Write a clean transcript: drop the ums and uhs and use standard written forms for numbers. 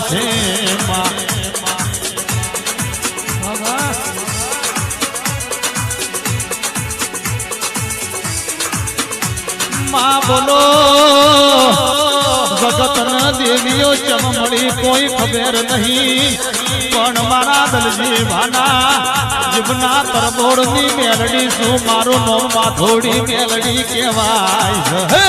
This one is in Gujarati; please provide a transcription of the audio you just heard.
છે માં બોલો જગતના દેવીઓ ચમ મળી કોઈ ખબર નહીં પણ મારા દલજી ભાના જીવના તરબોળની મેલડી શું મારું નામ માથોડી મેલડી કહેવાય છે